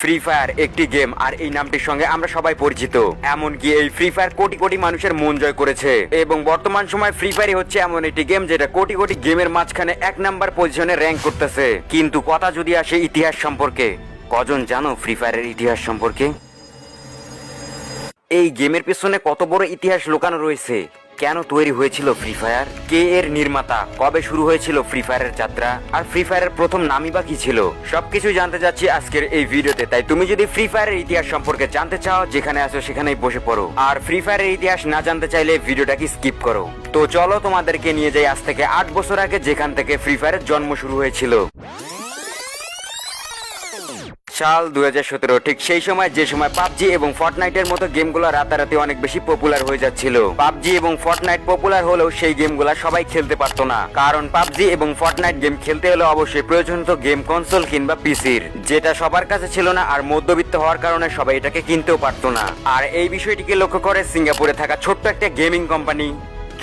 Free fire একটি game, আর এই নামটির সঙ্গে আমরা সবাই পরিচিত। এমনকি এই ফ্রি ফায়ার কোটি কোটি মানুষের মন জয় করেছে, এবং বর্তমান সময় ফ্রি ফায়ারই হচ্ছে এমন একটি গেম যেটা কোটি কোটি গেমের মাঝখানে 1 নাম্বার পজিশনে র্যাঙ্ক করতেছে। কিন্তু কথা যদি আসে ইতিহাস সম্পর্কে, কজন জানো ফ্রি ফায়ারের ইতিহাস সম্পর্কে? এই গেমের পেছনে কত বড় ইতিহাস লুকানো রয়েছে, কেন তৈরি হয়েছিল ফ্রি ফায়ার, কে এর নির্মাতা, কবে শুরু হয়েছিল ফ্রি ফায়ারের যাত্রা, আর ফ্রি ফায়ারের প্রথম নামই বা কি ছিল, সবকিছু জানতে যাচ্ছি আজকের এই ভিডিওতে। তাই তুমি যদি ফ্রি ফায়ারের ইতিহাস সম্পর্কে জানতে চাও, যেখানে আছো সেখানেই বসে পড়ো। আর ফ্রি ফায়ারের ইতিহাস না জানতে চাইলে ভিডিওটাকে স্কিপ করো। তো চলো তোমাদেরকে নিয়ে যাই আজ থেকে 8 বছর আগে, যেখান থেকে ফ্রি ফায়ারের জন্ম শুরু হয়েছিল। সাল 2017, ঠিক সেই সময় যে সময় পাবজি এবং ফর্টনাইটের মতো গেমগুলো রাতারাতি অনেক বেশি পপুলার হয়ে যাচ্ছিল। পাবজি এবং ফর্টনাইট পপুলার হলেও সেই গেমগুলো সবাই খেলতে পারতো না, কারণ পাবজি এবং ফর্টনাইট গেম খেলতে হলে অবশ্যই প্রয়োজন হতো গেম কনসোল কিংবা পিসির, যেটা সবার কাছে ছিল না, আর মধ্যবিত্ত হওয়ার কারণে সবাই এটাকে কিনতেও পারতো না। আর এই বিষয়টিকে লক্ষ্য করে সিঙ্গাপুরে থাকা ছোট্ট একটা গেমিং কোম্পানি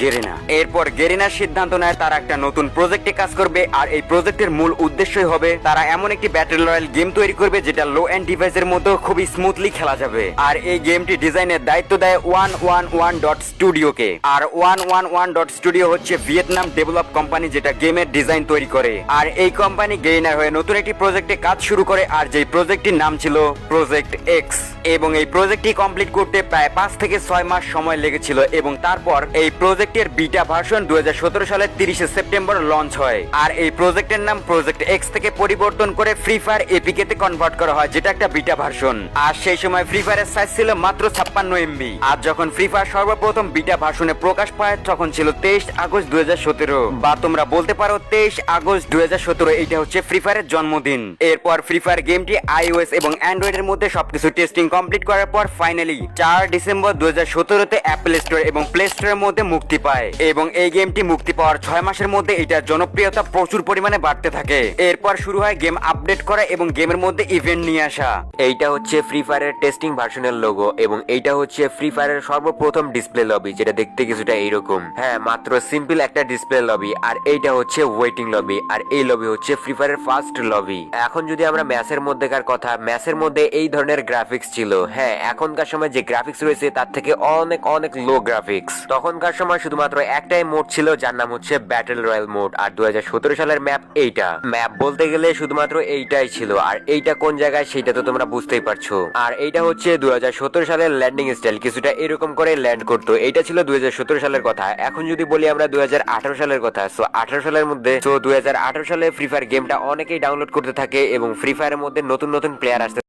গেরিনা, এরপর গেরিনার সিদ্ধান্ত নেয় তারা একটা নতুন প্রজেক্টে কাজ করবে। আর এই প্রজেক্টের মূল উদ্দেশ্যই হবে তারা এমন একটি ব্যাটল রয়্যাল গেম তৈরি করবে যেটা লো এন্ড ডিভাইসের মধ্যে খুবই স্মুথলি খেলা যাবে। আর এই গেমটি ডিজাইনের দায়িত্ব দেয় 111.studio-কে। আর 111.studio হচ্ছে ভিয়েতনাম ডেভেলপ কোম্পানি, যেটা গেমের ডিজাইন তৈরি করে। আর এই কোম্পানি গেরিনার হয়ে নতুন একটি প্রজেক্টে কাজ শুরু করে, আর যেই প্রজেক্টটির নাম ছিল প্রজেক্ট এক্স। এবং এই প্রজেক্টটি কমপ্লিট করতে প্রায় 5 থেকে 6 মাস সময় লেগেছিল, এবং তারপর এই প্রজেক্টের বিটা ভার্সন 2017 সালের 30 সেপ্টেম্বর লঞ্চ হয়। আর এই প্রজেক্টের নাম প্রজেক্ট এক্স থেকে পরিবর্তন করে ফ্রি ফায়ার এপিকে তে কনভার্ট করা হয়, যেটা একটা বিটা ভার্সন। আর সেই সময় ফ্রি ফায়ারের সাইজ ছিল মাত্র 56 MB। আর যখন ফ্রি ফায়ার সর্বপ্রথম বিটা ভার্সনে প্রকাশ পায় তখন ছিল 23 আগস্ট 2017, বা তোমরা বলতে পারো 23 আগস্ট 2017। এইটা হচ্ছে ফ্রি ফায়ারের জন্মদিন। এরপর ফ্রি ফায়ার গেমটি iOS এবং অ্যান্ড্রয়েডের মধ্যে সবকিছু টেস্টিং কমপ্লিট করার পর ফাইনালি 4 ডিসেম্বর 2017 তে অ্যাপল স্টোর এবং প্লে স্টোরের মধ্যে মুক্তি পায়। এবং এই গেমটি মুক্তি পাওয়ার 6 মাসের মধ্যে এটার জনপ্রিয়তা প্রচুর পরিমাণে বাড়তে থাকে। এরপর শুরু হয় গেম আপডেট করা এবং গেমের মধ্যে ইভেন্ট নিয়ে আসা। এইটা হচ্ছে ফ্রি ফায়ারের টেস্টিং ভার্সনের লোগো, এবং এইটা হচ্ছে ফ্রি ফায়ারের সর্বপ্রথম ডিসপ্লে লবি, যেটা দেখতে কিছুটা এইরকম। হ্যাঁ, মাত্র সিম্পল একটা ডিসপ্লে লবি। আর এইটা হচ্ছে ওয়েটিং লবি, আর এই লবি হচ্ছে ফ্রি ফায়ারের ফার্স্ট লবি। এখন যদি আমরা ম্যাচের মধ্যেকার কথা, ম্যাচের মধ্যে এই ধরনের গ্রাফিক্স ছিল। হ্যাঁ, এখনকার সময় যে গ্রাফিক্স রয়েছে তার থেকে অনেক অনেক লো গ্রাফিক্স। তখনকার সময় শুধুমাত্র একটাই মোড ছিল, যার নাম হচ্ছে ব্যাটল রয়্যাল মোড। আর 2017 সালের ম্যাপ এইটা। ম্যাপ বলতে গেলে শুধুমাত্র এইটাই ছিল। আর এইটা কোন জায়গায় সেটা তো তোমরা বুঝতেই পারছো। আর এইটা হচ্ছে 2017 সালের ল্যান্ডিং স্টাইল, কিছুটা এরকম করে ল্যান্ড করতো। এইটা ছিল 2017 সালের কথা। এখন যদি বলি আমরা 2018 সালের কথা, সো 18 সালের মধ্যে 2018 সালে ফ্রি ফায়ার গেমটা অনেকেই ডাউনলোড করতে থাকে, এবং ফ্রি ফায়ারের মধ্যে নতুন নতুন প্লেয়ার আসতে